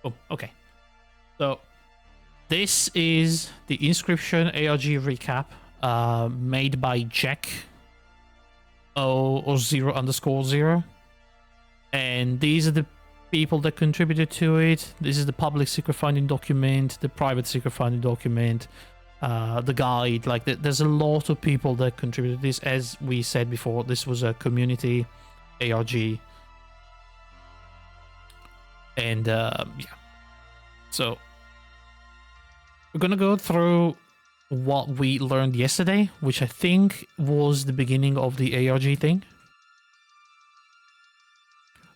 Oh, okay. So this is the Inscryption ARG recap made by Jack 0 _0. And these are the people that contributed to it. This is the public secret finding document, the private secret finding document, the guide. Like, there's a lot of people that contributed to this. As we said before, this was a community ARG. And yeah. So we're gonna go through what we learned yesterday, which I think was the beginning of the ARG thing.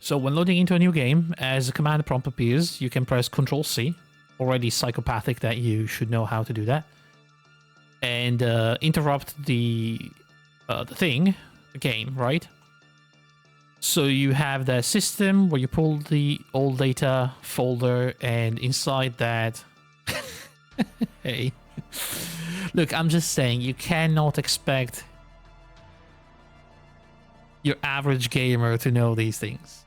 So when loading into a new game, as a command prompt appears, you can press Ctrl-C. Already psychopathic that you should know how to do that. And interrupt the thing, the game, right? So you have the system where you pull the old data folder, and inside that... Hey. Look, I'm just saying, you cannot expect your average gamer to know these things.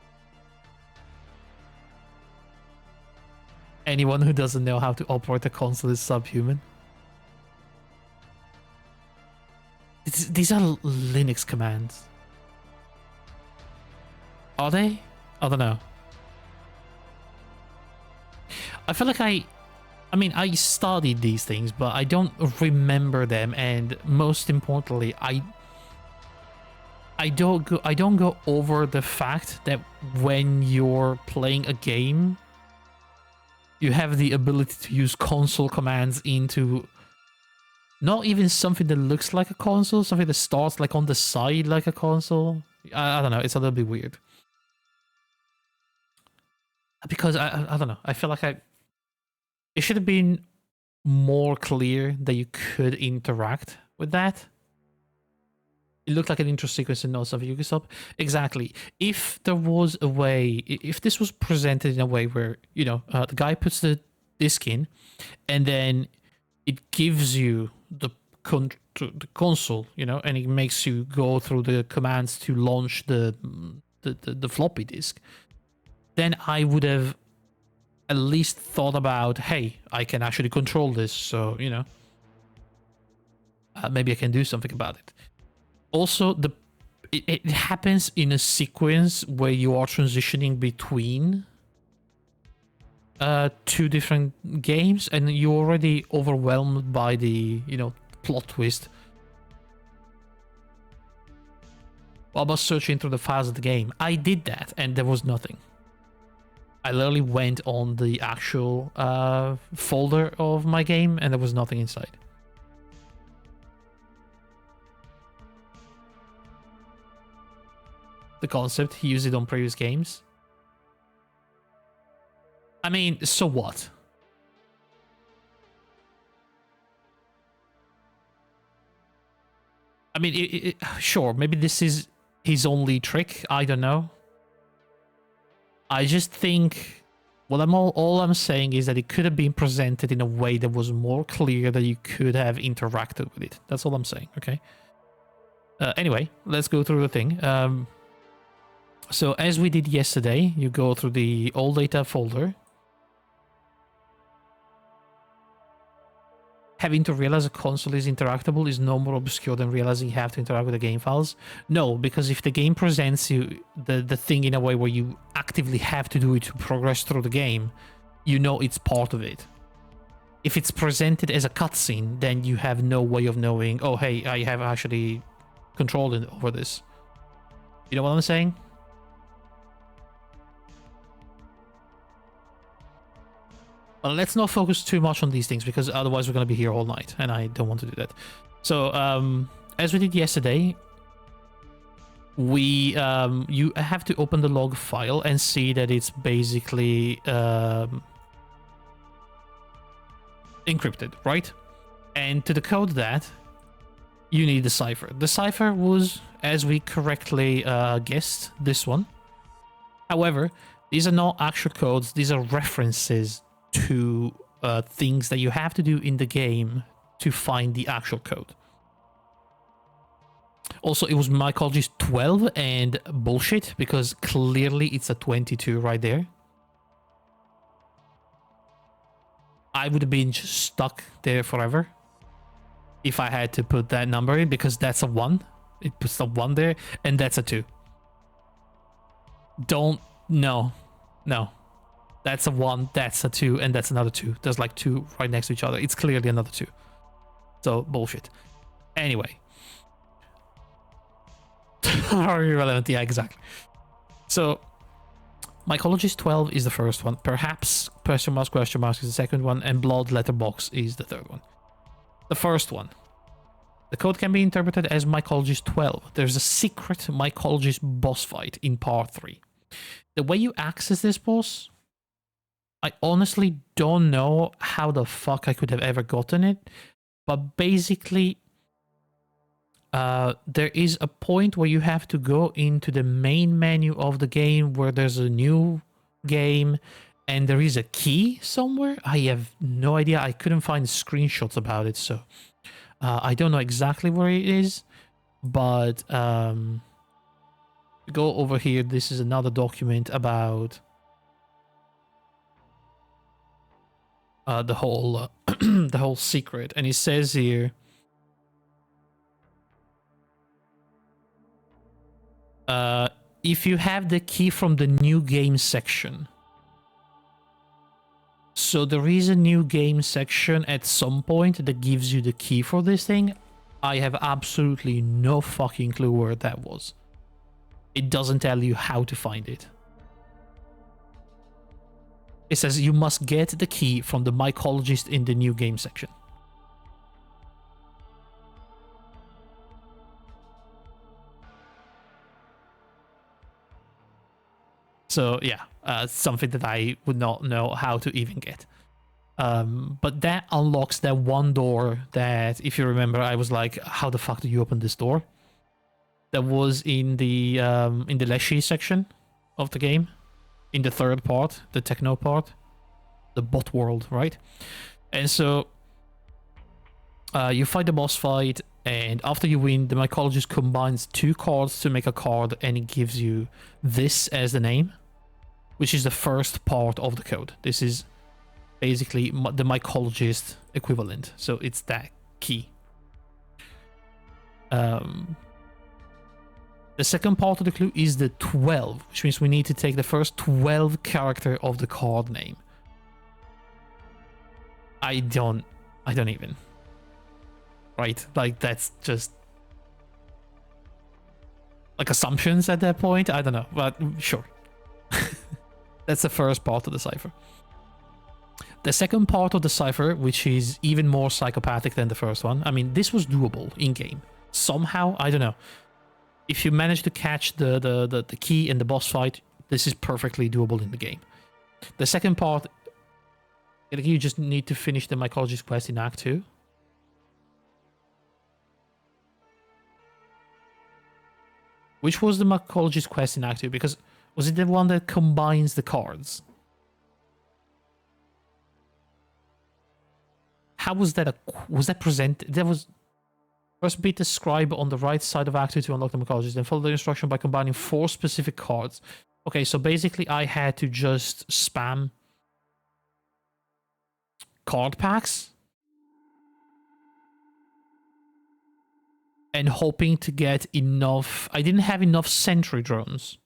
Anyone who doesn't know how to operate a console is subhuman. These are Linux commands. Are they? I don't know. I feel like I mean, I studied these things, but I don't remember them, and most importantly, I don't go over the fact that when you're playing a game, you have the ability to use console commands into not even something that looks like a console, something that starts like on the side like a console. I don't know, it's a little bit weird. Because I don't know, I feel like it should have been more clear that you could interact with that. It looked like an intro sequence and not something you could stop. Exactly. If there was a way, if this was presented in a way where, you know, the guy puts the disc in, and then it gives you the console, you know, and it makes you go through the commands to launch the floppy disk, then I would have at least thought about, hey, I can actually control this, so, you know, maybe I can do something about it. Also, it happens in a sequence where you are transitioning between two different games, and you're already overwhelmed by the, you know, plot twist. What about searching through the files of the game? I did that, and there was nothing. I literally went on the actual folder of my game, and there was nothing inside. The concept, he used it on previous games. I mean, so what? I mean, sure, maybe this is his only trick, I don't know. I just think, well, all I'm saying is that it could have been presented in a way that was more clear, that you could have interacted with it. That's all I'm saying, okay? Anyway, let's go through the thing. So as we did yesterday, you go through the all data folder. Having to realize a console is interactable is no more obscure than realizing you have to interact with the game files. No, because if the game presents you the thing in a way where you actively have to do it to progress through the game, you know it's part of it. If it's presented as a cutscene, then you have no way of knowing, oh, hey, I have actually controlled it over this. You know what I'm saying? Well, let's not focus too much on these things, because otherwise we're going to be here all night, and I don't want to do that. So, as we did yesterday, you have to open the log file and see that it's basically encrypted, right? And to decode that, you need the cipher. The cipher was, as we correctly guessed, this one. However, these are not actual codes, these are references to things that you have to do in the game to find the actual code. Also, it was mycology's 12 and bullshit, because clearly it's a 22 right there. I would have been just stuck there forever if I had to put that number in, because that's a 1. It puts a 1 there, and that's a 2. No. That's a 1, that's a 2, and that's another 2. There's like 2 right next to each other. It's clearly another 2. So, bullshit. Anyway. Irrelevant, yeah, exactly. So, Mycologist 12 is the first one. Perhaps question mark is the second one, and Blood Letterbox is the third one. The first one. The code can be interpreted as Mycologist 12. There's a secret Mycologist boss fight in part 3. The way you access this boss, I honestly don't know how the fuck I could have ever gotten it, but basically there is a point where you have to go into the main menu of the game where there's a new game and there is a key somewhere. I have no idea. I couldn't find screenshots about it, so I don't know exactly where it is, but go over here. This is another document about the whole the whole secret, and it says here if you have the key from the new game section. So there is a new game section at some point that gives you the key for this thing. I have absolutely no fucking clue where that was. It doesn't tell you how to find it. It says you must get the key from the Mycologist in the new game section. So yeah, something that I would not know how to even get. But that unlocks that one door that, if you remember, I was like, how the fuck do you open this door? That was in the Leshy section of the game. In the third part, the techno part. The bot world, right? And so you fight the boss fight, and after you win, the Mycologist combines 2 cards to make a card, and it gives you this as the name, which is the first part of the code. This is basically the Mycologist equivalent, so it's that key. The second part of the clue is the 12, which means we need to take the first 12 character of the card name. I don't even. Right? Like, that's just like assumptions at that point. I don't know, but sure. That's the first part of the cipher. The second part of the cipher, which is even more psychopathic than the first one. I mean, this was doable in game. Somehow, I don't know. If you manage to catch the key in the boss fight, this is perfectly doable in the game. The second part, you just need to finish the Mycologist quest in Act 2. Which was the Mycologist quest in Act 2? Because was it the one that combines the cards? How was that? Was that presented? That was... First beat the scribe on the right side of Act 2 to unlock the Mycologist, then follow the instruction by combining 4 specific cards. Okay, so basically I had to just spam card packs and hoping to get enough. I didn't have enough sentry drones.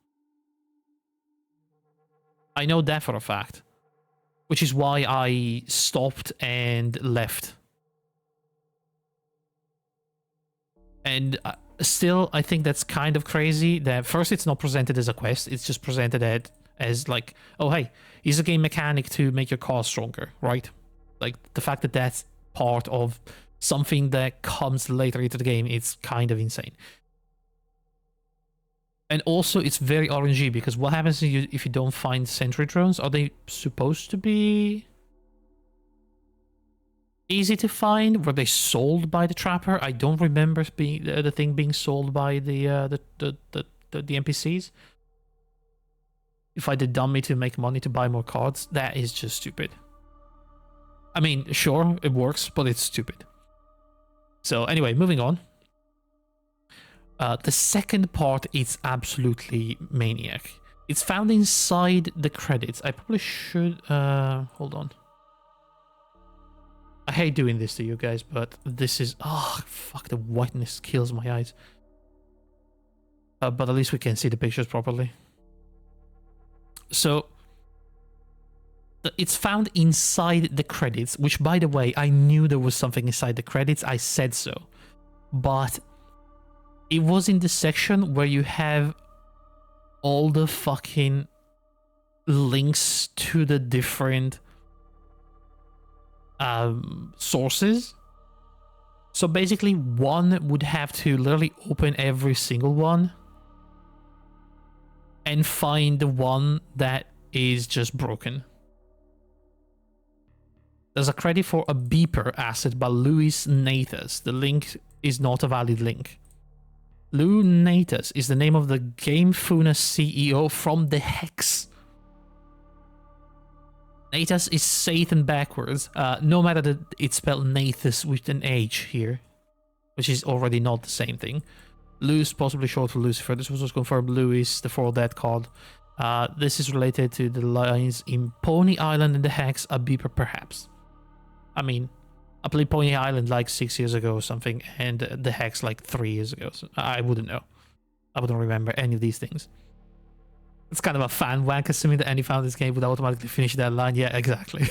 I know that for a fact, which is why I stopped and left. And still, I think that's kind of crazy that first it's not presented as a quest, it's just presented as like, oh hey, here's a game mechanic to make your card stronger, right? Like, the fact that that's part of something that comes later into the game, it's kind of insane. And also, it's very RNG, because what happens if you don't find sentry drones? Are they supposed to be easy to find? Were they sold by the trapper? I don't remember the thing being sold by the NPCs. If I did dummy to make money to buy more cards, that is just stupid. I mean, sure, it works, but it's stupid. So anyway, moving on. The second part is absolutely maniac. It's found inside the credits. I probably should... hold on. I hate doing this to you guys, but this is... Oh, fuck, the whiteness kills my eyes. But at least we can see the pictures properly. So, it's found inside the credits, which, by the way, I knew there was something inside the credits. I said so. But it was in the section where you have all the fucking links to the different sources. So basically, one would have to literally open every single one and find the one that is just broken. There's a credit for a beeper asset by Louis Nathas. The link is not a valid link. Lou Nathas is the name of the Game Funa CEO from the Hex. Nathas is Satan backwards, no matter that it's spelled Nathas with an H here, which is already not the same thing. Louis, possibly short for Lucifer. This was confirmed. Louis, the For Dead card. This is related to the lines in Pony Island and the Hex, a beeper perhaps. I mean, I played Pony Island like 6 years ago or something, and the Hex like 3 years ago. So I wouldn't know. I wouldn't remember any of these things. It's kind of a fan wank, assuming that any fan of this game would automatically finish that line. Yeah, exactly.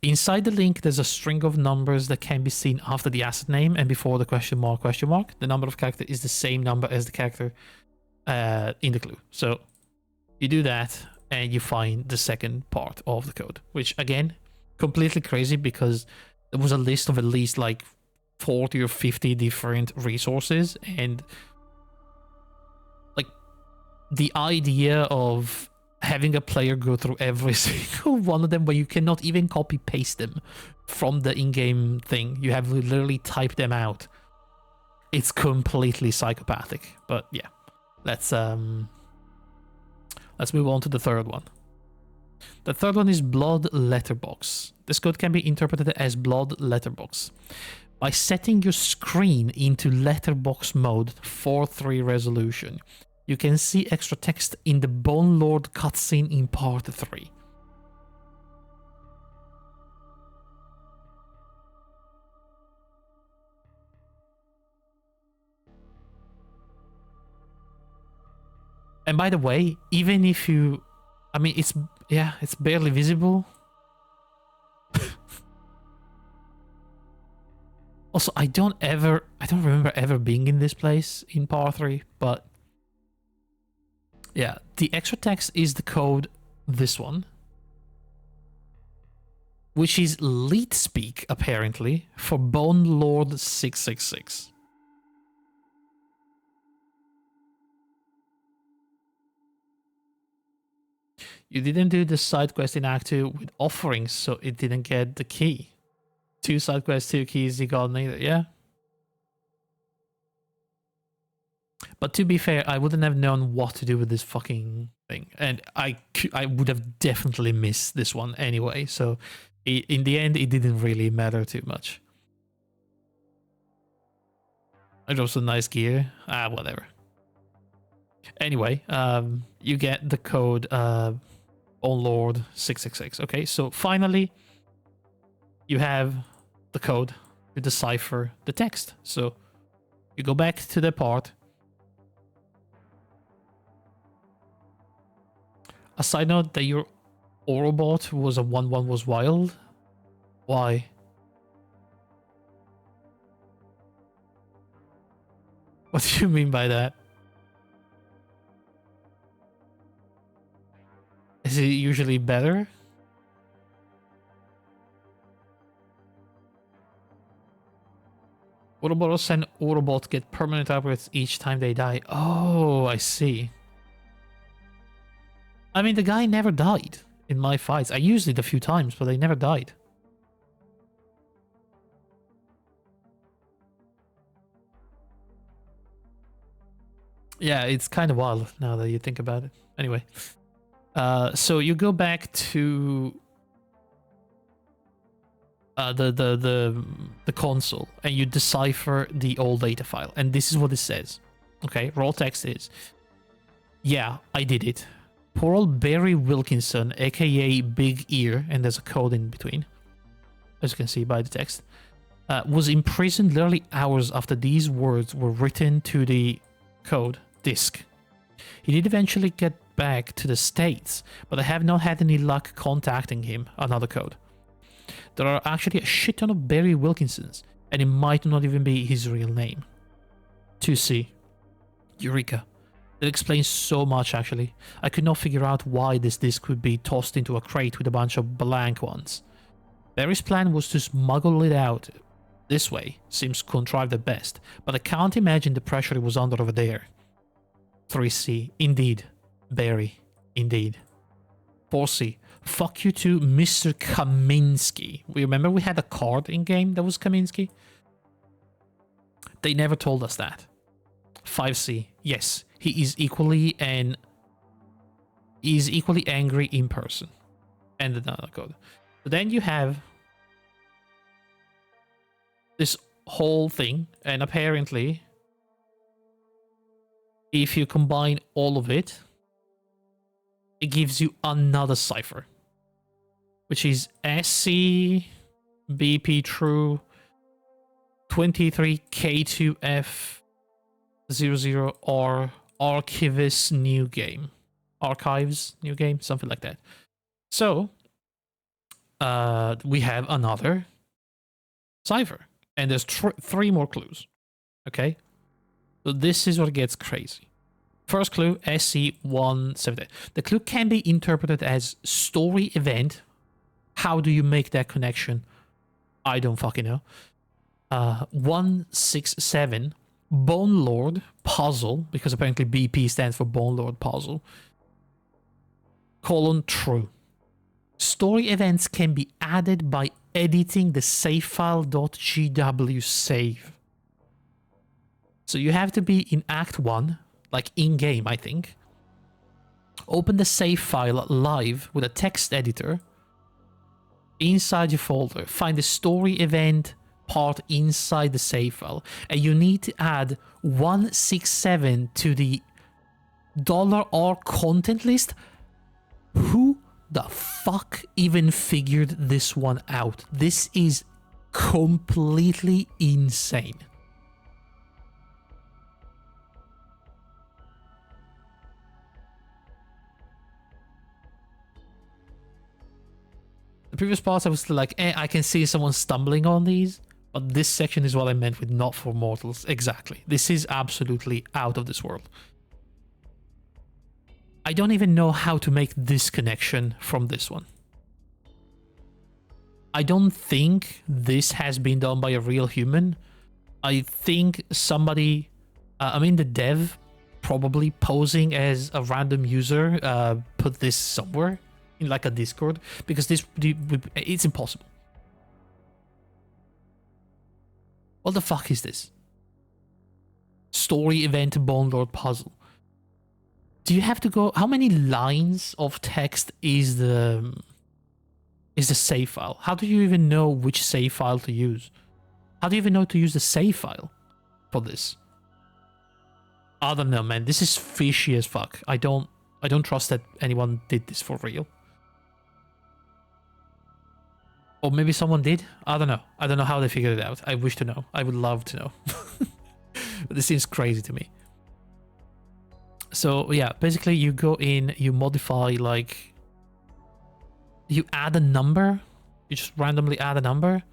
Inside the link, there's a string of numbers that can be seen after the asset name and before the question mark. The number of character is the same number as the character in the clue. So you do that and you find the second part of the code, which again, completely crazy because there was a list of at least like 40 or 50 different resources, and like the idea of having a player go through every single one of them where you cannot even copy paste them from the in-game thing. You have to literally type them out. It's completely psychopathic. But yeah, let's move on to the third one. The third one is Blood Letterbox. This code can be interpreted as Blood Letterbox. By setting your screen into letterbox mode 4:3 resolution, you can see extra text in the Bone Lord cutscene in part 3. And by the way, even if you... I mean, it's barely visible. Also, I don't remember ever being in this place in part 3, but yeah, the extra text is the code, this one, which is lead speak apparently for Bone Lord 666. You didn't do the side quest in Act 2 with offerings, so it didn't get the key. 2 side quests, 2 keys, you got neither, yeah? But to be fair, I wouldn't have known what to do with this fucking thing. And I would have definitely missed this one anyway, so in the end, it didn't really matter too much. It was a nice gear. Whatever. Anyway, you get the code Bone Lord 666. Okay, so finally, you have the code to decipher the text. So you go back to the part. A side note that your Orobot was a 1/1 was wild. Why? What do you mean by that? Is it usually better? Autobots and Autobots get permanent upgrades each time they die. Oh, I see. I mean, the guy never died in my fights. I used it a few times, but they never died. Yeah, it's kind of wild now that you think about it. Anyway, so you go back to the console and you decipher the old data file, and this is what it says. Okay, raw text is, yeah, I did it. poor old Barry Wilkinson, aka Big Ear, and there's a code in between, as you can see by the text, was imprisoned literally hours after these words were written to the code disk. He did eventually get back to the States, but I have not had any luck contacting him. Another code. There are actually a shit ton of Barry Wilkinsons, and it might not even be his real name. 2C. Eureka. That explains so much, actually. I could not figure out why this disk would be tossed into a crate with a bunch of blank ones. Barry's plan was to smuggle it out this way. Seems contrived at best, but I can't imagine the pressure he was under over there. 3C. Indeed. Barry. Indeed. 4C. Fuck you to Mr. Kaminsky. We remember we had a card in game that was Kaminsky? They never told us that. 5C. Yes, he is equally angry in person. And another code. So then you have this whole thing, and apparently if you combine all of it, it gives you another cipher, which is SC BP true 23K2F00R archives new game, something like that. So we have another cipher, and there's three more clues. Okay, so this is what gets crazy. First clue, SC170. The clue can be interpreted as story event. How do you make that connection? I don't fucking know. 167, Bone Lord puzzle, because apparently BP stands for Bone Lord puzzle. True. Story events can be added by editing the savefile.gw save. So you have to be in Act 1, like in-game, I think. Open the save file live with a text editor. Inside your folder, find the story event part inside the save file. And you need to add 167 to the $R content list. Who the fuck even figured this one out? This is completely insane. The previous parts I was still like, I can see someone stumbling on these, but this section is what I meant with not for mortals. Exactly. This is absolutely out of this world. I don't even know how to make this connection from this one. I don't think this has been done by a real human. I think somebody, the dev, probably posing as a random user, put this somewhere in like a Discord, because it's impossible. What the fuck is this? Story event Bone Lord puzzle. Do you have to go? How many lines of text is the save file? How do you even know which save file to use? How do you even know to use the save file for this? I don't know, man. This is fishy as fuck. I don't trust that anyone did this for real. Or maybe someone did. I don't know. I don't know how they figured it out. I wish to know. I would love to know. But this seems crazy to me. So yeah, basically you go in, you modify, like, you add a number. You just randomly add a number.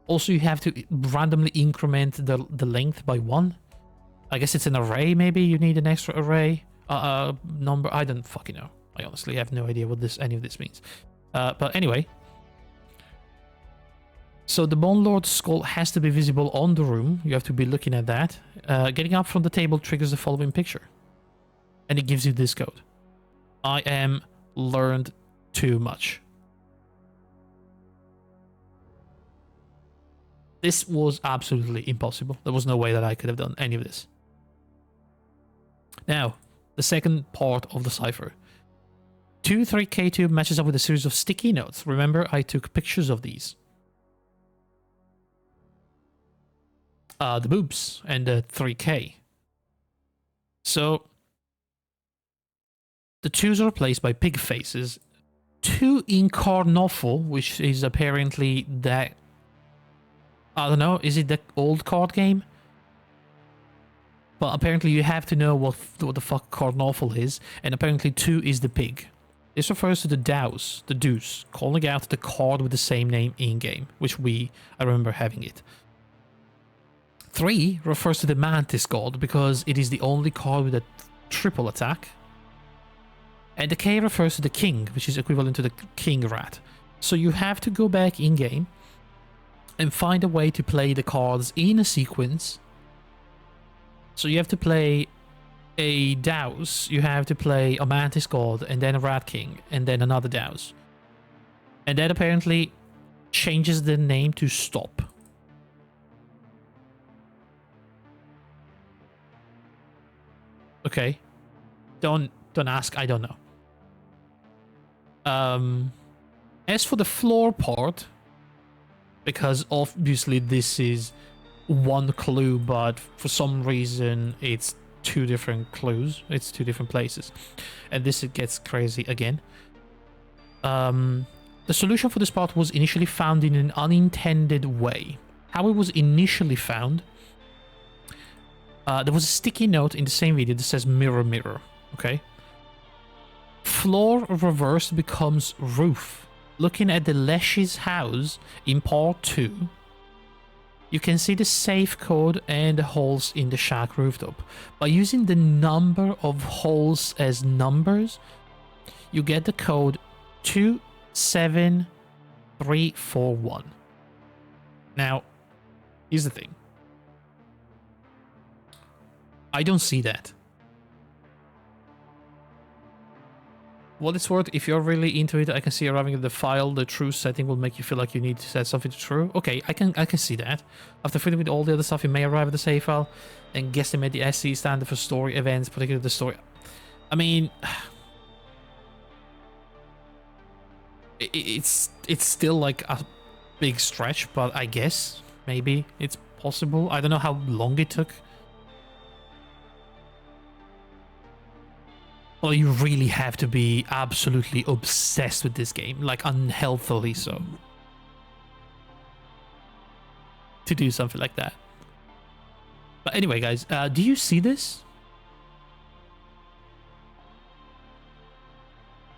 Also, you have to randomly increment the length by 1. I guess it's an array, maybe you need an extra array number. I don't fucking know. I honestly have no idea what any of this means. But anyway. So the Bone Lord's skull has to be visible on the room. You have to be looking at that. Getting up from the table triggers the following picture. And it gives you this code. I am learned too much. This was absolutely impossible. There was no way that I could have done any of this. Now, the second part of the cipher. 23K2 matches up with a series of sticky notes. Remember, I took pictures of these. The boobs and the 3K. So The 2s are replaced by pig faces. 2 in Carnoffle, which is apparently that... I don't know, is it the old card game? But apparently you have to know what the fuck Carnoffle is, and apparently 2 is the pig. This refers to the Douse, the Deuce, calling out the card with the same name in-game, which I remember having it. 3 refers to the Mantis God, because it is the only card with a triple attack. And the K refers to the King, which is equivalent to the King Rat. So you have to go back in-game and find a way to play the cards in a sequence. So you have to play a Douse, you have to play a Mantis God, and then a Rat King, and then another Douse. And that apparently changes the name to Stop. Okay. Don't ask, I don't know. As for the floor part, because obviously this is one clue, but for some reason it's 2 different clues. It's 2 different places. And this it gets crazy again. The solution for this part was initially found in an unintended way. How it was initially found, there was a sticky note in the same video that says mirror mirror. Okay. Floor reversed becomes roof. Looking at the Leshy's house in part 2, you can see the safe code and the holes in the shack rooftop. By using the number of holes as numbers, you get the code 27341. Now, here's the thing. I don't see that. What it's worth, if you're really into it, I can see arriving at the file, the true setting will make you feel like you need to set something to true. Okay, I can see that. After filling with all the other stuff, you may arrive at the save file and guesstimate the SC standard for story events, particularly the story. I mean, it's still like a big stretch, but I guess maybe it's possible. I don't know how long it took. Well, you really have to be absolutely obsessed with this game, like unhealthily so, to do something like that. But anyway, guys, do you see this?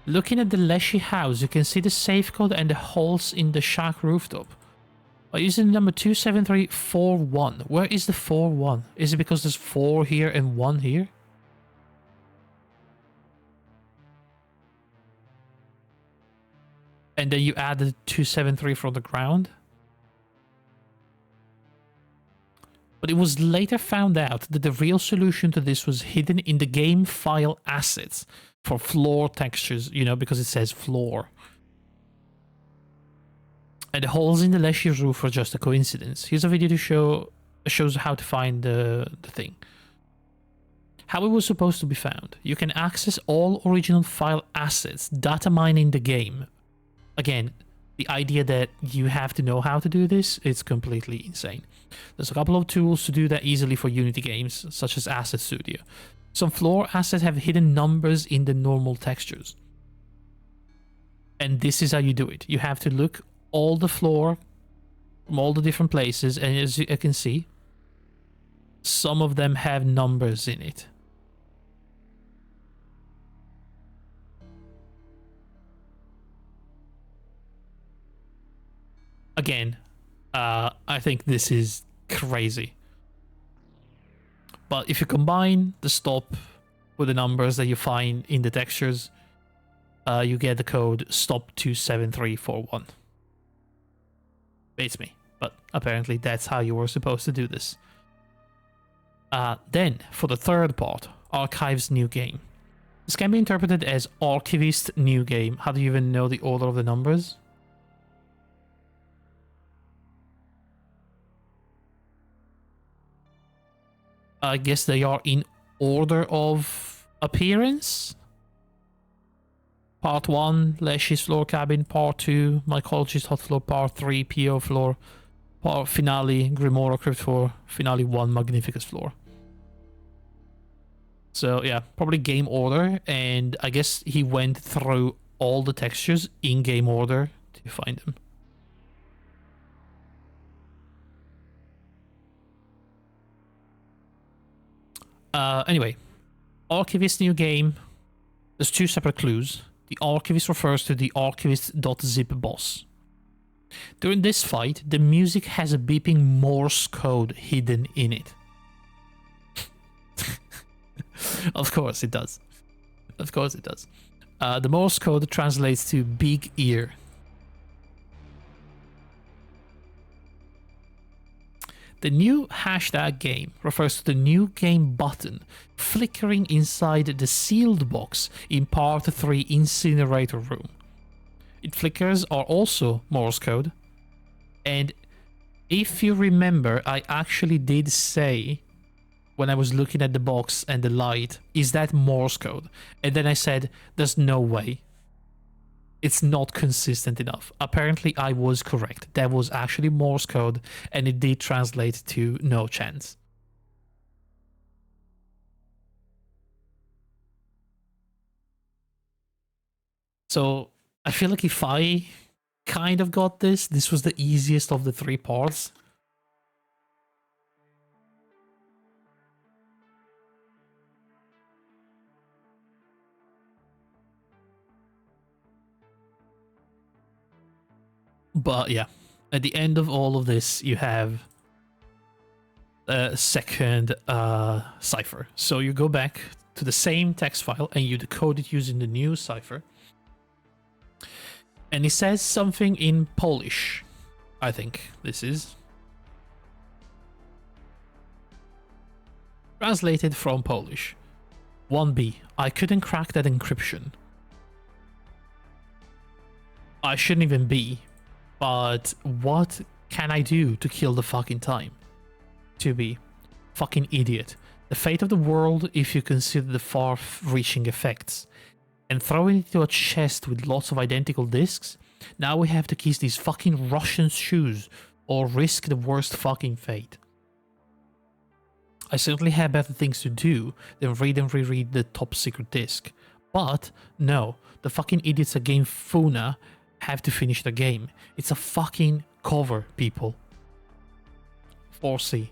Looking at the Leshy house, you can see the safe code and the holes in the shack rooftop. By using number 27341, where is the 41? Is it because there's 4 here and 1 here? And then you add the 273 from the ground. But it was later found out that the real solution to this was hidden in the game file assets for floor textures, you know, because it says floor. And the holes in the Leshy's roof are just a coincidence. Here's a video to shows how to find the thing. How it was supposed to be found. You can access all original file assets, data mining the game. Again, the idea that you have to know how to do this is completely insane. There's a couple of tools to do that easily for Unity games, such as Asset Studio. Some floor assets have hidden numbers in the normal textures. And this is how you do it. You have to look all the floor from all the different places, and as you can see, some of them have numbers in it. Again, I think this is crazy. But if you combine the stop with the numbers that you find in the textures, you get the code stop27341. Beats me, but apparently that's how you were supposed to do this. Then, for the third part, Archive's new game. This can be interpreted as Archivist new game. How do you even know the order of the numbers? I guess they are in order of appearance. Part 1, Leshy's floor cabin. Part 2, Mycologist hot floor. Part 3, PO floor. Part finale, Grimora crypt floor. Finale 1, Magnificus floor. So yeah, probably game order, and I guess he went through all the textures in game order to find them. Anyway, Archivist new game. There's two separate clues. The Archivist refers to the Archivist.zip boss. During this fight, the music has a beeping Morse code hidden in it. Of course it does. Of course it does. The Morse code translates to big ear. The new hashtag game refers to the new game button flickering inside the sealed box in part 3 incinerator room. Its flickers are also Morse code. And if you remember, I actually did say when I was looking at the box and the light, is that Morse code? And then I said, there's no way. It's not consistent enough. Apparently, I was correct. That was actually Morse code, and it did translate to no chance. So I feel like if I kind of got this was the easiest of the 3 parts. But yeah, at the end of all of this, you have a second cipher. So you go back to the same text file and you decode it using the new cipher. And it says something in Polish, I think this is. Translated from Polish. 1B, I couldn't crack that encryption. I shouldn't even be. But what can I do to kill the fucking time? 2B, fucking idiot. The fate of the world if you consider the far-reaching effects. And throwing it into a chest with lots of identical discs, now we have to kiss these fucking Russian shoes or risk the worst fucking fate. I certainly have better things to do than read and reread the top secret disc. But no, the fucking idiots at Game Funa have to finish the game. It's a fucking cover, people. 4C.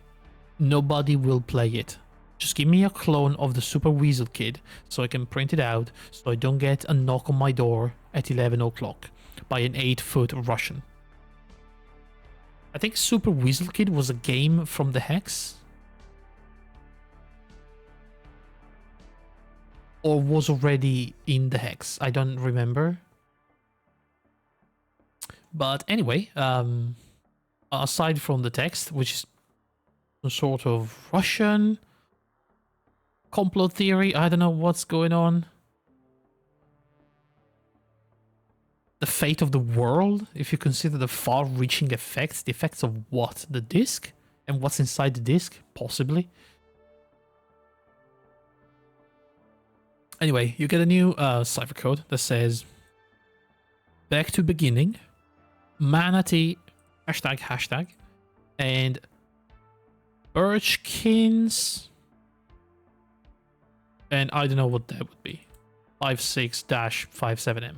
Nobody will play it. Just give me a clone of the Super Weasel Kid so I can print it out so I don't get a knock on my door at 11 o'clock by an 8-foot Russian. I think Super Weasel Kid was a game from the Hex. Or was already in the Hex. I don't remember. But anyway, aside from the text, which is some sort of Russian complot theory, I don't know what's going on. The fate of the world, if you consider the far-reaching effects. The effects of what? The disc? And what's inside the disc? Possibly. Anyway, you get a new cipher code that says back to beginning, manatee, hashtag, and Birchkins, and I don't know what that would be. 56-57M.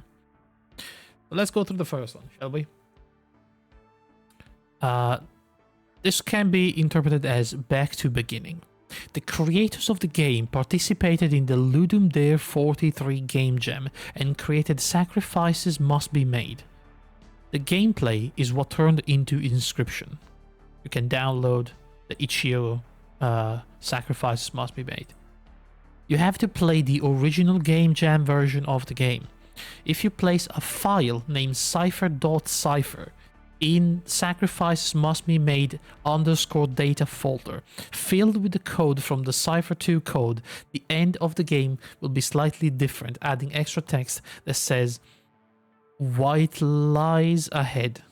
Let's go through the first one, shall we? This can be interpreted as back to beginning. The creators of the game participated in the Ludum Dare 43 game jam and created Sacrifices Must Be Made. The gameplay is what turned into Inscryption. You can download the itch.io Sacrifices Must Be Made. You have to play the original game jam version of the game. If you place a file named cipher.cipher in Sacrifices Must Be Made _data folder filled with the code from the Cipher2 code, the end of the game will be slightly different, adding extra text that says "White lies ahead."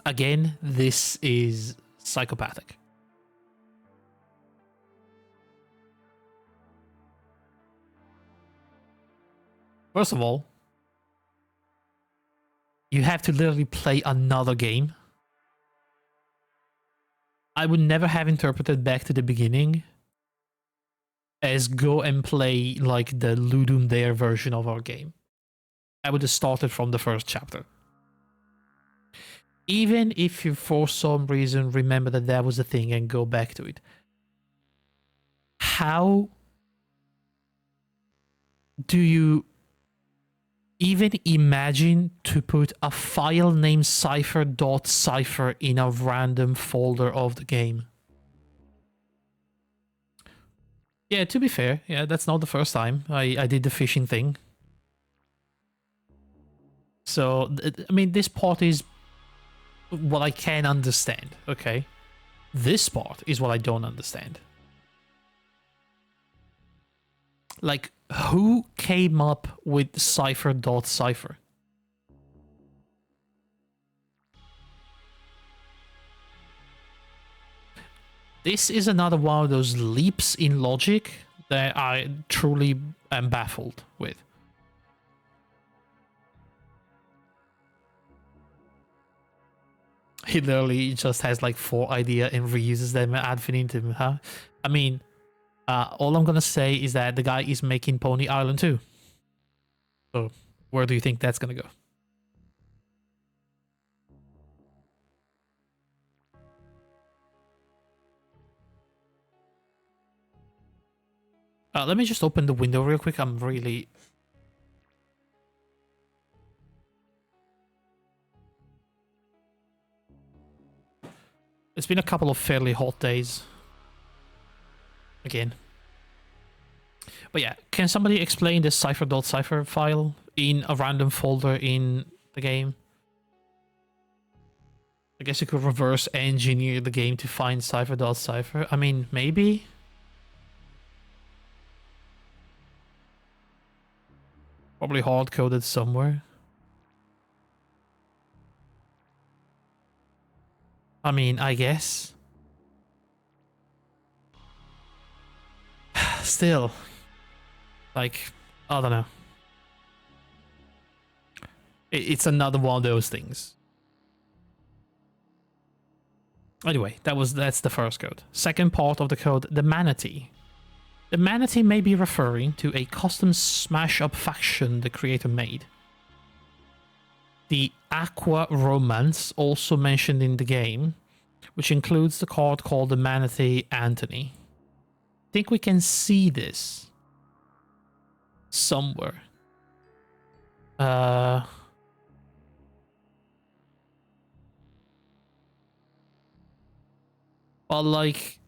Again, this is psychopathic. First of all, you have to literally play another game. I would never have interpreted back to the beginning as go and play like the Ludum Dare version of our game. I would have started from the first chapter. Even if you for some reason remember that that was a thing and go back to it. How do you even imagine to put a file named cipher.cipher in a random folder of the game? Yeah, to be fair, yeah, that's not the first time I did the phishing thing. So, I mean, this part is what I can understand, okay? This part is what I don't understand. Like, who came up with cipher.cipher? This is another one of those leaps in logic that I truly am baffled with. He literally just has like 4 ideas and reuses them ad infinitum, huh? I mean, all I'm gonna say is that the guy is making Pony Island too. So, where do you think that's gonna go? Let me just open the window real quick. I'm really... It's been a couple of fairly hot days. Again. But yeah, can somebody explain the cipher.cipher file in a random folder in the game? I guess you could reverse engineer the game to find cipher.cipher. I mean, maybe? Probably hard-coded somewhere. I mean, I guess. Still. Like, I don't know. It's another one of those things. Anyway, that's the first code. Second part of the code, the manatee. The manatee may be referring to a custom smash-up faction the creator made. The Aqua Romance, also mentioned in the game, which includes the card called the Manatee Anthony. I think we can see this somewhere. But like,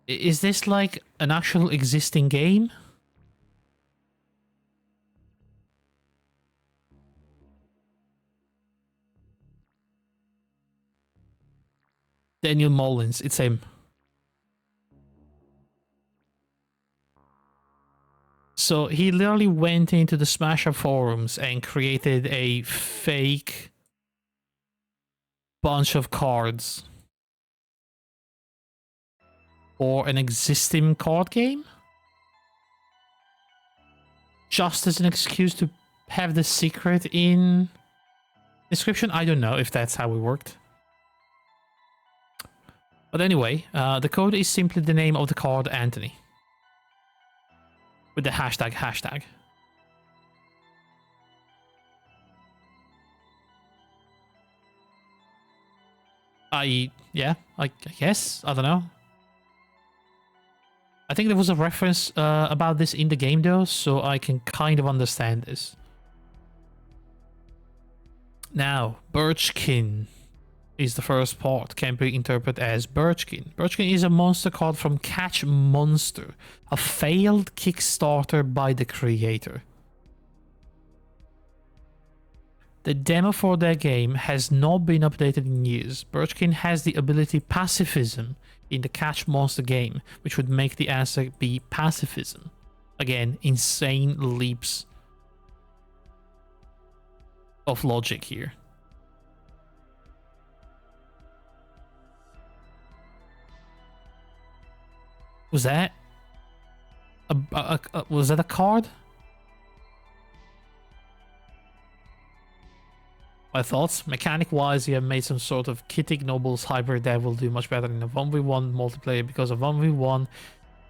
is this like an actual existing game? Daniel Mullins, it's him. So he literally went into the Smash Up forums and created a fake bunch of cards for an existing card game? Just as an excuse to have the secret in Inscryption? I don't know if that's how it worked. But anyway, the code is simply the name of the card Anthony. With the hashtag. I guess. I don't know. I think there was a reference about this in the game though, so I can kind of understand this. Now, Birchkin is the first part, can be interpreted as Birchkin. Birchkin is a monster card from Catch Monster, a failed Kickstarter by the creator. The demo for their game has not been updated in years. Birchkin has the ability Pacifism in the Catch Monster game, which would make the answer be pacifism. Again, insane leaps of logic here. Was that was that a card? My thoughts? Mechanic-wise, you have made some sort of Kit Ignobles hybrid that will do much better in a 1v1 multiplayer, because of 1v1,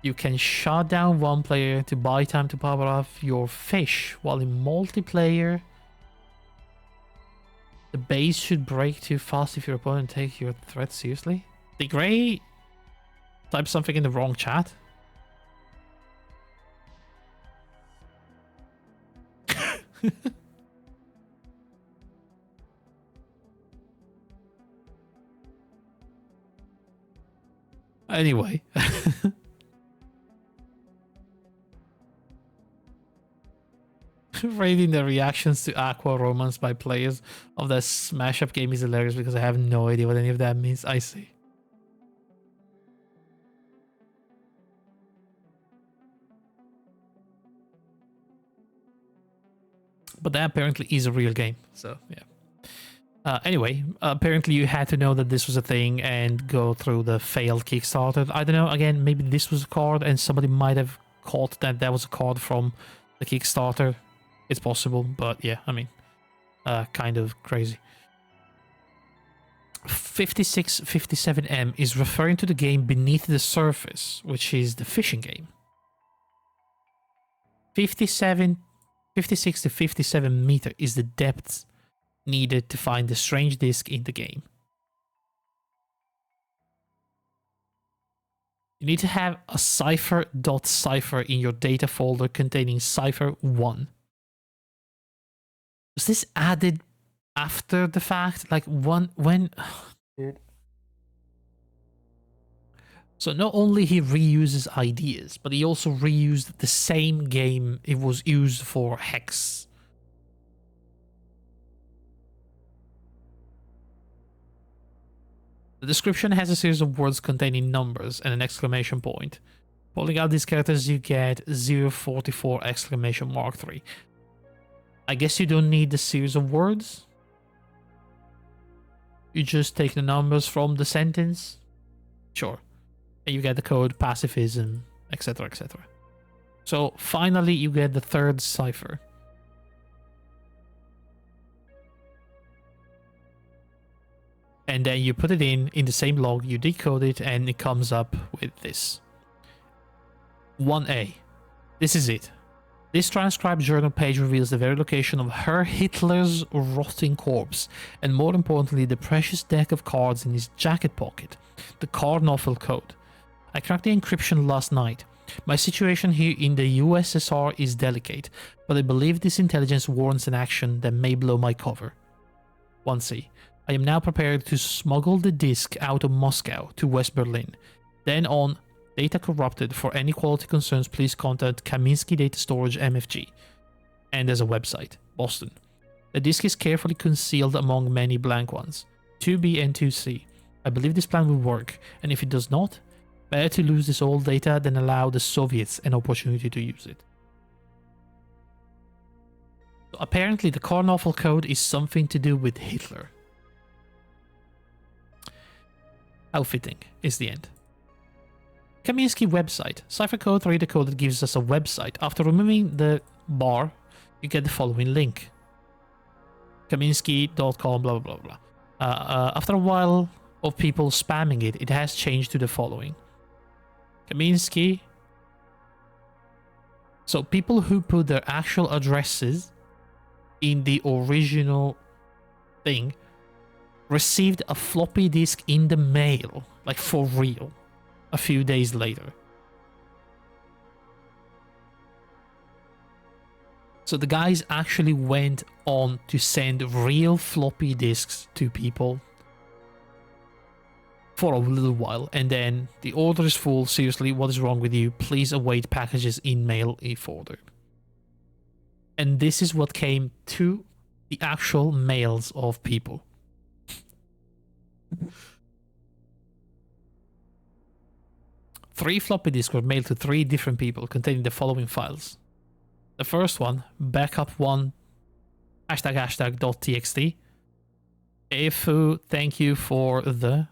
you can shut down one player to buy time to power off your fish, while in multiplayer, the base should break too fast if your opponent takes your threat seriously. The Grey typed something in the wrong chat. Anyway. Reading the reactions to Aqua Romance by players of the Smash Up game is hilarious because I have no idea what any of that means. I see. But that apparently is a real game, so yeah. Anyway, apparently you had to know that this was a thing and go through the failed Kickstarter. I don't know, again, maybe this was a card and somebody might have caught that that was a card from the Kickstarter. It's possible, but yeah, I mean, kind of crazy. 5657M is referring to the game Beneath the Surface, which is the fishing game. 56 to 57 meter is the depth needed to find the strange disc in the game. You need to have a cipher.cipher in your data folder containing cipher1. Was this added after the fact? Like when? Dude. So not only he reuses ideas, but he also reused the same game it was used for Hex. The description has a series of words containing numbers and an exclamation point. Pulling out these characters, you get 044 exclamation mark 3. I guess you don't need the series of words. You just take the numbers from the sentence. Sure. And you get the code, pacifism, etc, etc. So finally you get the third cipher. And then you put it in the same log, you decode it, and it comes up with this. 1A. This is it. This transcribed journal page reveals the very location of Herr Hitler's rotting corpse, and more importantly, the precious deck of cards in his jacket pocket, the Karnoffel code. I cracked the encryption last night. My situation here in the USSR is delicate, but I believe this intelligence warrants an action that may blow my cover. 1C. I am now prepared to smuggle the disk out of Moscow to West Berlin. Then on Data Corrupted. For any quality concerns, please contact Kaminsky Data Storage MFG. And there's a website, Boston. The disk is carefully concealed among many blank ones. 2B and 2C. I believe this plan will work, and if it does not, better to lose this old data than allow the Soviets an opportunity to use it. So apparently the Karnoffel code is something to do with Hitler. How fitting is the end. Kaminsky website. Cipher code 3 decoded gives us a website. After removing the bar, you get the following link. Kaminsky.com, blah, blah, blah, blah. After a while of people spamming it, it has changed to the following. Kaminsky. So people who put their actual addresses in the original thing received a floppy disk in the mail, like for real, a few days later. So the guys actually went on to send real floppy disks to people for a little while, and then the order is full, seriously, what is wrong with you? Please await packages in mail if ordered. And this is what came to the actual mails of people. 3 floppy disks were mailed to 3 different people containing the following files. The first one, backup1 ##.txt. Ifu, thank you for the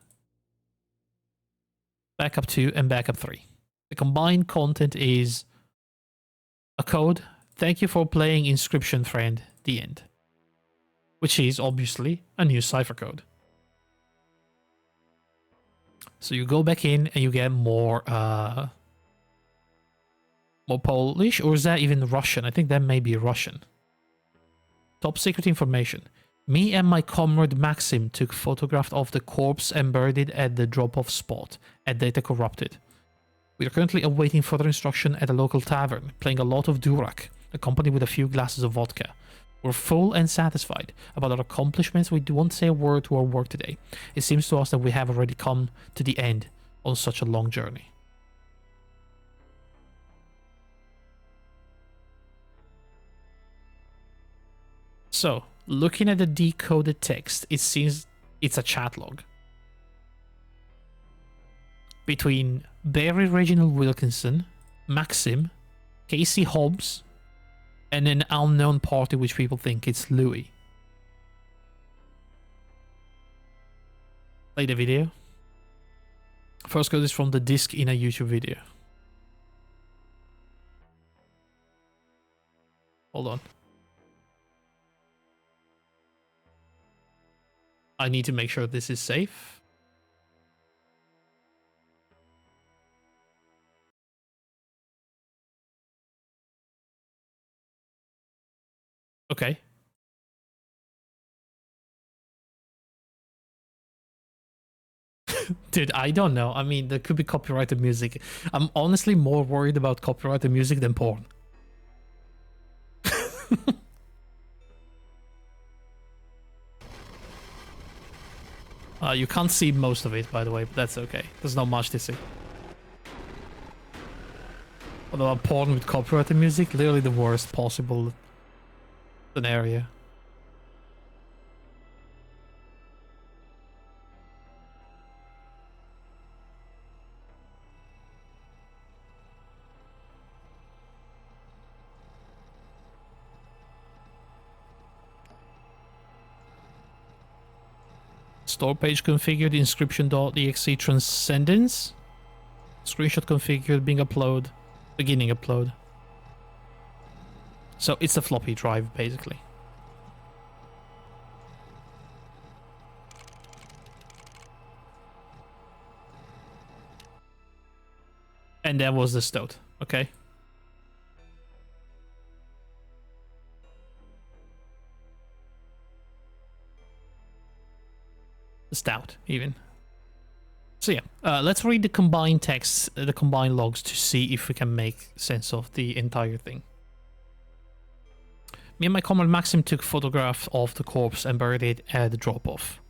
backup 2 and backup 3. The combined content is a code. Thank you for playing Inscryption, friend. The end. which is obviously a new cipher code. So you go back in and you get more Polish, or is that even Russian? I think that may be Russian. Top secret information. Me and my comrade Maxim took photograph of the corpse and buried it at the drop-off spot at Data Corrupted. We are currently awaiting further instruction at a local tavern, playing a lot of Durak, accompanied with a few glasses of vodka. We're full and satisfied about our accomplishments. We won't say a word to our work today. It seems to us that we have already come to the end on such a long journey. So, looking at the decoded text, it seems it's a chat log between Barry Reginald Wilkinson, Maxim, Casey Hobbs, and an unknown party which people think it's Louis. Play the video. First code is from the disc in a YouTube video. Hold on. I need to make sure this is safe. Okay. Dude, I don't know. I mean, there could be copyrighted music. I'm honestly more worried about copyrighted music than porn. You can't see most of it, by the way, but that's okay. There's not much to see. Although a porn with copyrighted music, literally the worst possible scenario. Store page configured, inscription.exe transcendence. Screenshot configured, being upload, beginning upload. So it's a floppy drive, basically. And that was the stout, okay? Stout, even. So yeah, let's read the combined texts, the combined logs, to see if we can make sense of the entire thing. Me and my comrade Maxim took photograph of the corpse and buried it at the drop-off.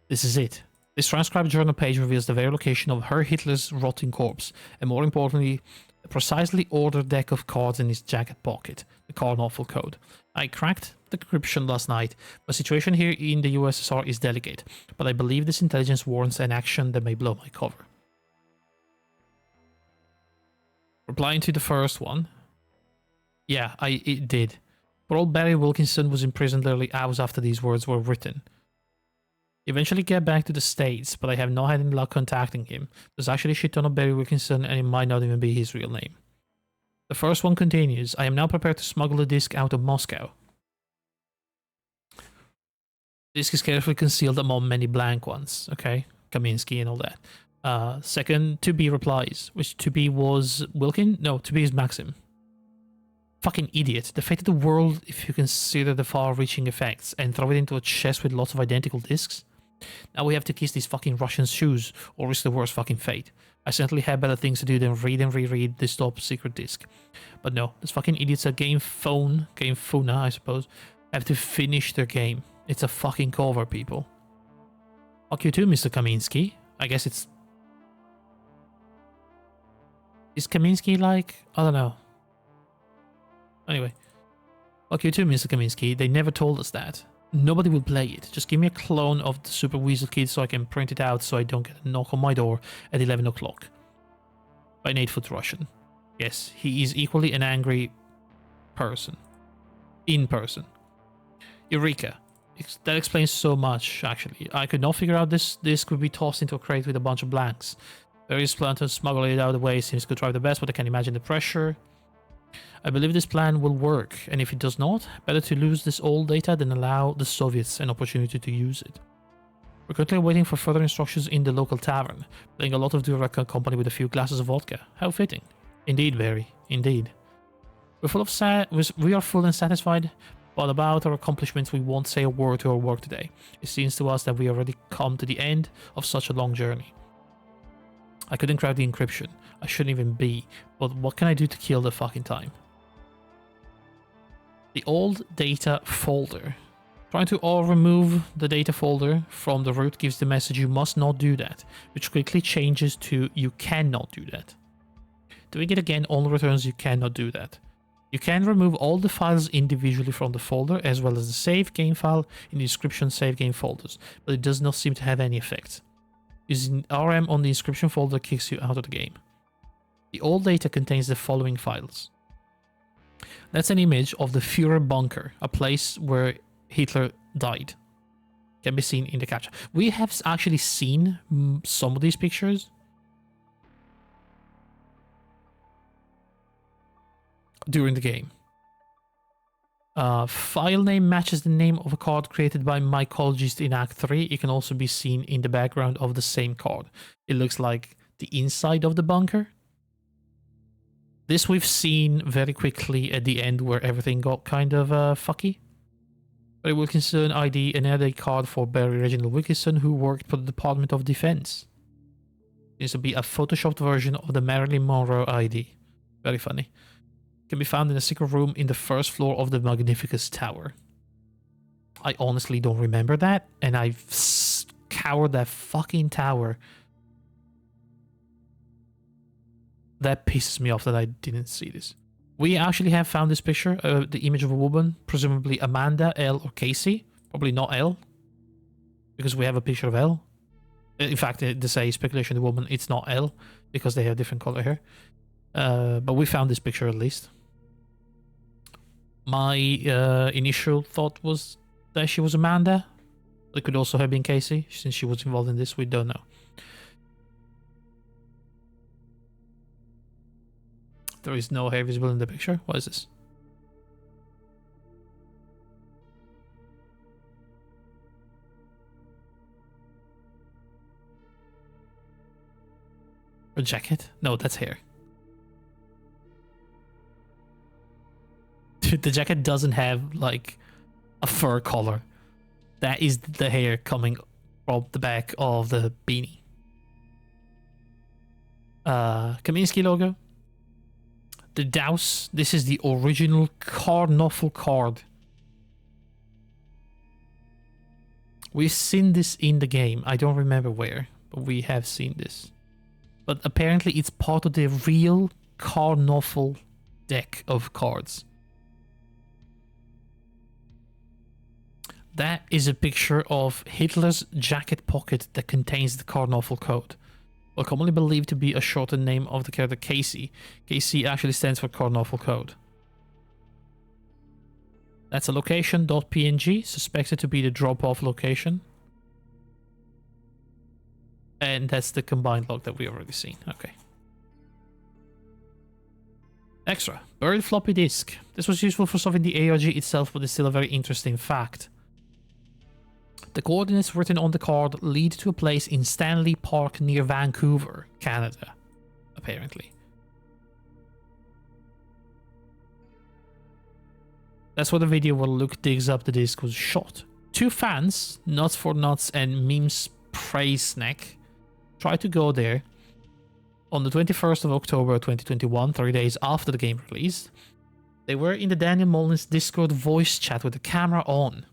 This is it. This transcribed journal page reveals the very location of Herr Hitler's rotting corpse, and more importantly, a precisely ordered deck of cards in his jacket pocket, the Carnoffel code. I cracked the encryption last night. The situation here in the USSR is delicate, but I believe this intelligence warrants an action that may blow my cover. Replying to the first one. Yeah, it did. Poor old Barry Wilkinson was imprisoned literally hours after these words were written. He eventually get back to the States, but I have not had any luck contacting him. There's actually a shit ton of Barry Wilkinson, and it might not even be his real name. The first one continues. I am now prepared to smuggle the disc out of Moscow. Disc is carefully concealed among many blank ones. Okay, Kaminsky and all that. Second, 2B replies, which 2B was Wilkin? No, 2B is Maxim. Fucking idiot. The fate of the world if you consider the far-reaching effects and throw it into a chest with lots of identical discs. Now we have to kiss these fucking Russian shoes or risk the worst fucking fate. I certainly have better things to do than read and reread this top secret disc. But no, these fucking idiots at Game Funa, I suppose, have to finish their game. It's a fucking cover, people. Fuck you too, Mr. Kaminsky. I guess it's... Is Kaminsky like... I don't know. Anyway. Fuck you too, Mr. Kaminsky. They never told us that. Nobody will play it. Just give me a clone of the Super Weasel Kid so I can print it out so I don't get a knock on my door at 11 o'clock. By an 8-foot Russian. Yes, he is equally an angry person. In person. Eureka. That explains so much, actually. I could not figure out this could be tossed into a crate with a bunch of blanks. Various plan to smuggle it out of the way seems to drive the best, but I can imagine the pressure. I believe this plan will work, and if it does not, better to lose this old data than allow the Soviets an opportunity to use it. We're currently waiting for further instructions in the local tavern, playing a lot of Duraka company with a few glasses of vodka. How fitting. Indeed, Barry. Indeed. We are full and satisfied, but about our accomplishments we won't say a word to our work today. It seems to us that we already come to the end of such a long journey. I couldn't crack the encryption. I shouldn't even be, but what can I do to kill the fucking time? The old data folder. Trying to remove the data folder from the root gives the message you must not do that, which quickly changes to you cannot do that. Doing it again only returns you cannot do that. You can remove all the files individually from the folder as well as the save game file in the Inscryption save game folders, but it does not seem to have any effect. Using RM on the Inscryption folder kicks you out of the game. The old data contains the following files. That's an image of the Führer bunker, a place where Hitler died. Can be seen in the capture. We have actually seen some of these pictures during the game. File name matches the name of a card created by mycologist in Act 3. It can also be seen in the background of the same card. It looks like the inside of the bunker. This we've seen very quickly at the end where everything got kind of fucky. But it will concern ID and add a card for Barry Reginald Wilkinson, who worked for the Department of Defense. This will be a photoshopped version of the Marilyn Monroe ID. Very funny. Can be found in a secret room in the first floor of the Magnificus Tower. I honestly don't remember that, and I've scoured that fucking tower. That pisses me off that I didn't see this. We actually have found this picture, the image of a woman, presumably Amanda, Elle, or Casey. Probably not Elle, because we have a picture of Elle. In fact, there's a speculation the woman, it's not Elle, because they have different color hair. But we found this picture at least. My initial thought was that she was Amanda. It could also have been Casey, since she was involved in this, we don't know. There is no hair visible in the picture. What is this? A jacket? No, that's hair. Dude, the jacket doesn't have, like, a fur collar. That is the hair coming from the back of the beanie. Kaminsky logo. The Douse. This is the original Karnoffel card. We've seen this in the game. I don't remember where, but we have seen this. But apparently it's part of the real Karnoffel deck of cards. That is a picture of Hitler's jacket pocket that contains the Karnoffel code. Well, commonly believed to be a shortened name of the character Casey. Casey actually stands for Karnoffel code. That's a location.png, suspected to be the drop-off location. And that's the combined log that we already seen. Okay. Extra. Buried floppy disk. This was useful for solving the ARG itself, but is still a very interesting fact. The coordinates written on the card lead to a place in Stanley Park near Vancouver, Canada, apparently. That's where the video where Luke digs up the disc was shot. Two fans, Nuts for Nuts and Memes Praise Snack, tried to go there on the 21st of October 2021, 3 days after the game released. They were in the Daniel Mullins Discord voice chat with the camera on.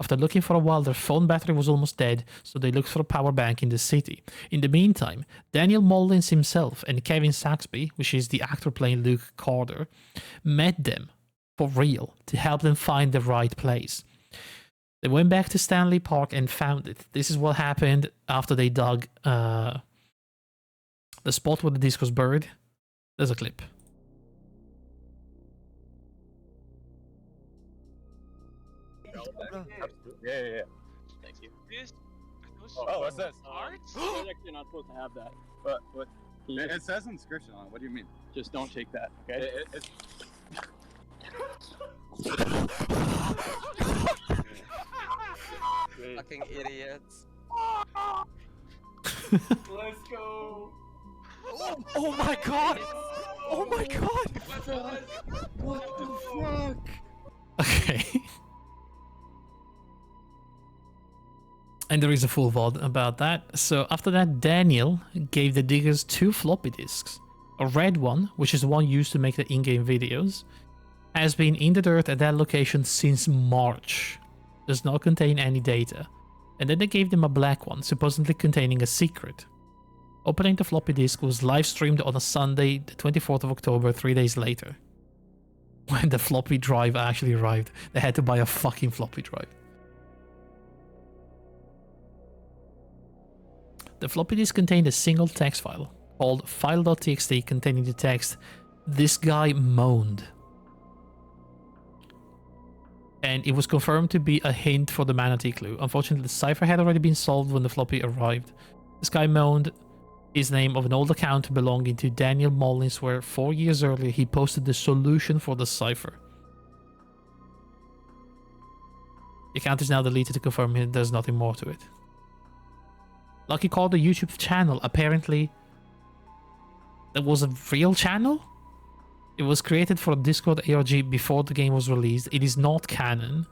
After looking for a while, their phone battery was almost dead, so they looked for a power bank in the city. In the meantime, Daniel Mullins himself and Kevin Saxby, which is the actor playing Luke Carter, met them for real to help them find the right place. They went back to Stanley Park and found it. This is what happened after they dug the spot where the disc was buried. There's a clip. Yeah. Thank you. Oh, what's this? You're actually not supposed to have that. What? It says inscription on it. What do you mean? Just don't take that, okay? It's fucking idiots. Let's go. Oh my god! Oh my god! What the fuck? Okay. And there is a full VOD about that. So after that, Daniel gave the diggers 2 floppy disks. A red one, which is the one used to make the in-game videos, has been in the dirt at that location since March. Does not contain any data. And then they gave them a black one, supposedly containing a secret. Opening the floppy disk was live streamed on a Sunday, the 24th of October, 3 days later. When the floppy drive actually arrived, they had to buy a fucking floppy drive. The floppy disk contained a single text file called file.txt containing the text, "This guy moaned." And it was confirmed to be a hint for the manatee clue. Unfortunately, the cipher had already been solved when the floppy arrived. This guy moaned is the name of an old account belonging to Daniel Mullins, where 4 years earlier he posted the solution for the cipher. The account is now deleted to confirm there's nothing more to it. Lucky called the YouTube channel. Apparently, that was a real channel? It was created for a Discord ARG before the game was released. It is not canon.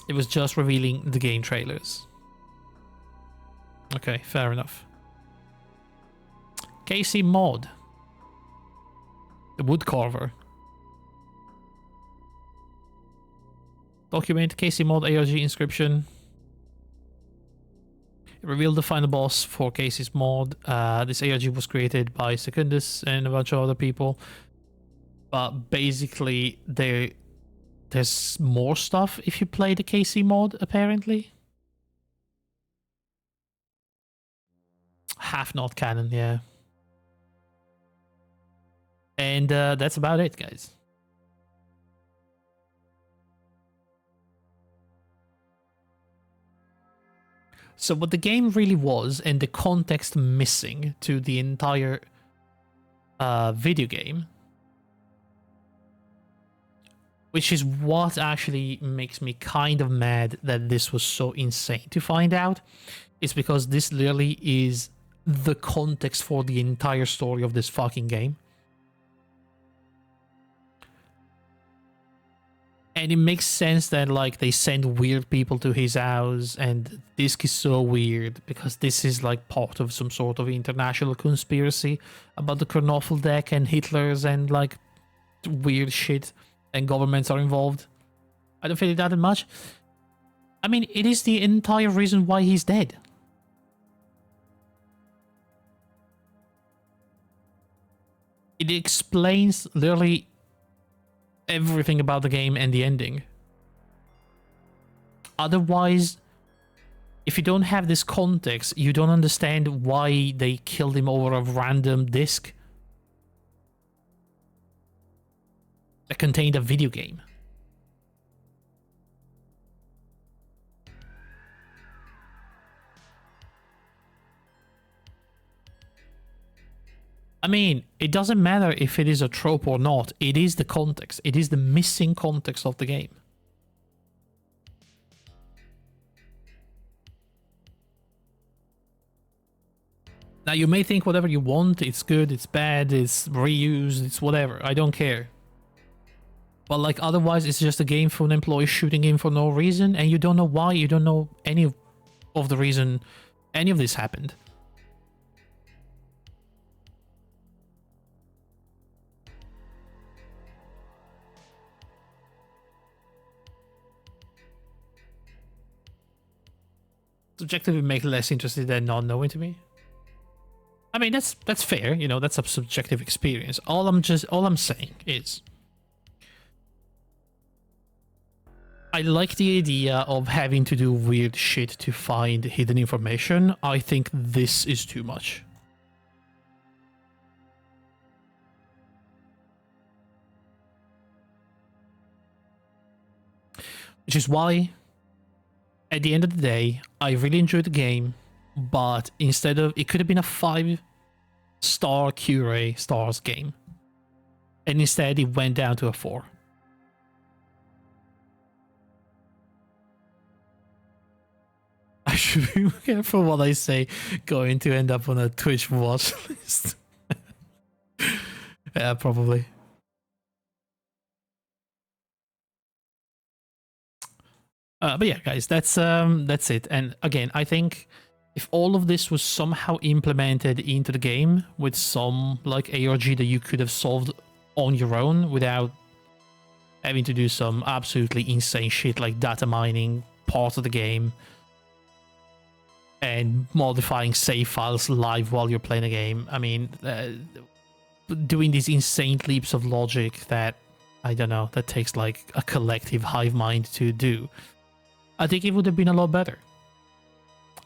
It was just revealing the game trailers. Okay, fair enough. KC Mod. The woodcarver. Document KC Mod ARG Inscryption. It revealed the final boss for Casey's mod. This ARG was created by Secundus and a bunch of other people. But basically, there's more stuff if you play the KC mod, apparently. Half not canon, yeah. And that's about it, guys. So what the game really was, and the context missing to the entire video game, which is what actually makes me kind of mad that this was so insane to find out, is because this literally is the context for the entire story of this fucking game. And it makes sense that, like, they send weird people to his house, and this is so weird because this is like part of some sort of international conspiracy about the Kernofel deck and Hitler's and like weird shit, and governments are involved. I don't feel it that much. I mean, it is the entire reason why he's dead. It explains literally everything about the game and the ending. Otherwise, if you don't have this context, you don't understand why they killed him over a random disc that contained a video game. I mean, it doesn't matter if it is a trope or not. It is the context. It is the missing context of the game. Now, you may think whatever you want. It's good, it's bad, it's reused, it's whatever. I don't care. But, like, otherwise, it's just a game for an employee shooting him for no reason. And you don't know why. You don't know any of the reason any of this happened. Subjectively make it less interesting than not knowing to me. I mean, that's fair, you know, that's a subjective experience. All I'm saying is I like the idea of having to do weird shit to find hidden information. I think this is too much. Which is why, at the end of the day, I really enjoyed the game, but instead of... It could have been a 5-star Cure stars game. And instead, it went down to a 4. should be careful what I say. Going to end up on a Twitch watch list. Yeah, probably. But yeah, guys, that's it. And again, I think if all of this was somehow implemented into the game with some like ARG that you could have solved on your own without having to do some absolutely insane shit like data mining part of the game and modifying save files live while you're playing a game. I mean, doing these insane leaps of logic that, I don't know, that takes like a collective hive mind to do. I think it would have been a lot better.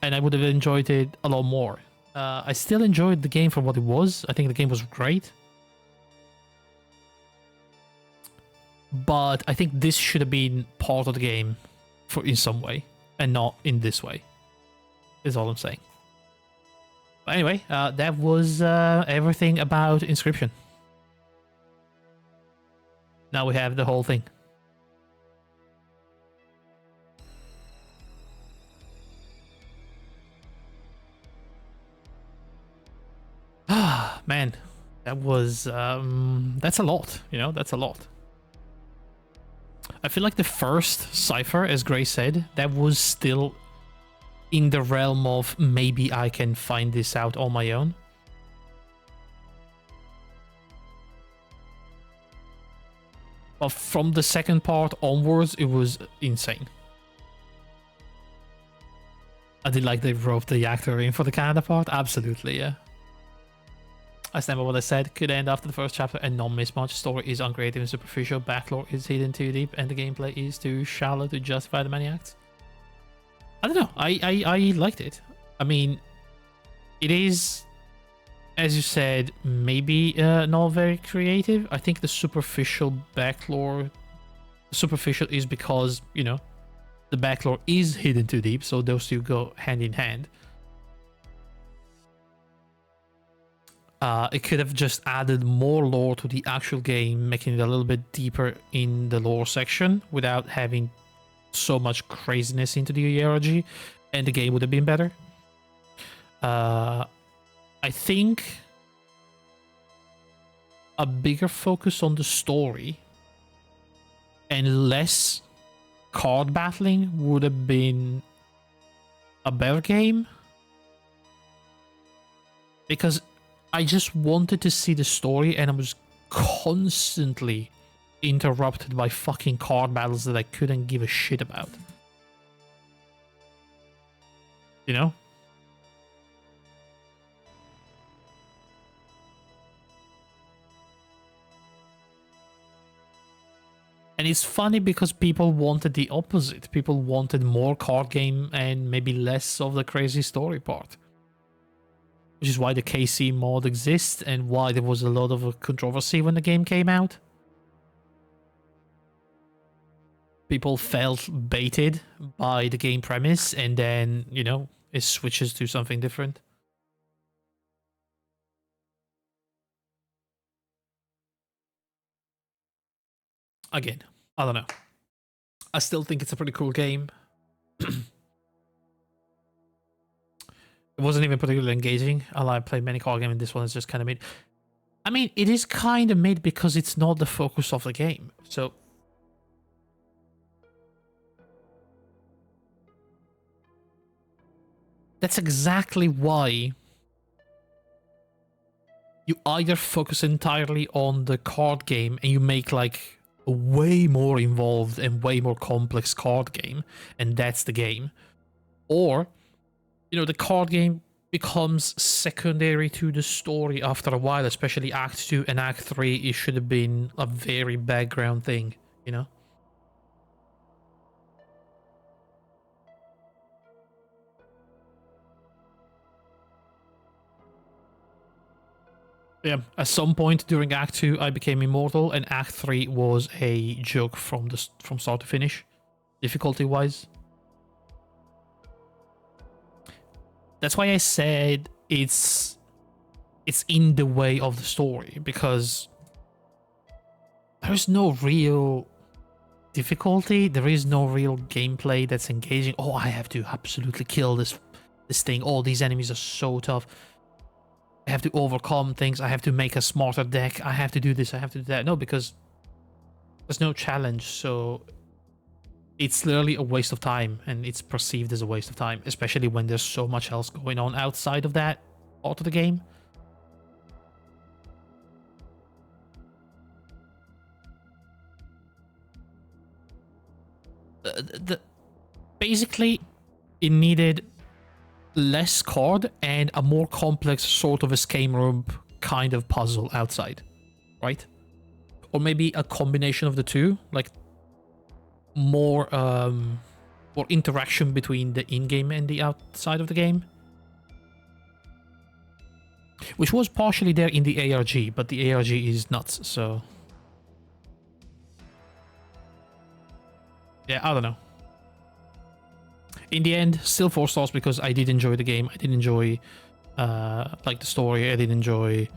And I would have enjoyed it a lot more. I still enjoyed the game for what it was. I think the game was great. But I think this should have been part of the game in some way. And not in this way. Is all I'm saying. But anyway, that was everything about Inscryption. Now we have the whole thing. Ah, man, that was that's a lot, you know, that's a lot. I feel like the first cipher, as Gray said, that was still in the realm of maybe I can find this out on my own. But from the second part onwards, it was insane. I did like they wrote the actor in for the Canada part, absolutely, yeah. I stand by what I said, could end after the first chapter and not miss much. Story is uncreative and superficial, backlore is hidden too deep, and the gameplay is too shallow to justify the many acts. I don't know, I liked it. I mean, it is, as you said, maybe not very creative. I think the superficial backlore, superficial is because, you know, the backlore is hidden too deep, so those two go hand in hand. It could have just added more lore to the actual game, making it a little bit deeper in the lore section without having so much craziness into the ARG, and the game would have been better. I think a bigger focus on the story and less card battling would have been a better game. Because I just wanted to see the story, and I was constantly interrupted by fucking card battles that I couldn't give a shit about. You know? And it's funny because people wanted the opposite. People wanted more card game and maybe less of the crazy story part. Which is why the KC mod exists and why there was a lot of controversy when the game came out. People felt baited by the game premise, and then, you know, it switches to something different. Again, I don't know. I still think it's a pretty cool game. It wasn't even particularly engaging. I played many card games, and this one is just kind of mid. I mean, it is kind of mid because it's not the focus of the game. So that's exactly why you either focus entirely on the card game and you make like a way more involved and way more complex card game, and that's the game. Or, you know, the card game becomes secondary to the story after a while, especially Act 2 and Act 3. It should have been a very background thing, you know? Yeah, at some point during Act 2, I became immortal, and Act 3 was a joke from start to finish, difficulty-wise. That's why I said it's in the way of the story, because there's no real difficulty. There is no real gameplay that's engaging. Oh, I have to absolutely kill this thing. All these enemies are so tough. I have to overcome things. I have to make a smarter deck. I have to do this. I have to do that. No, because there's no challenge. So it's literally a waste of time, and it's perceived as a waste of time, especially when there's so much else going on outside of that part of the game. Basically, it needed less card and a more complex sort of escape room kind of puzzle outside, right? Or maybe a combination of the two, like more interaction between the in-game and the outside of the game, which was partially there in the ARG, but the ARG is nuts, so yeah, I don't know. In the end, still 4 stars because I did enjoy the game. I did enjoy like the story. I did enjoy,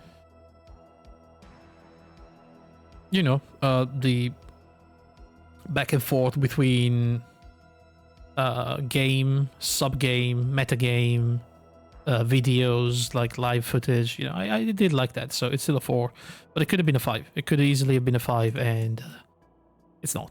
you know, the back and forth between game, sub-game, meta-game, videos, like live footage. You know, I did like that, so it's still a 4. But it could have been a 5. It could easily have been a 5, and it's not.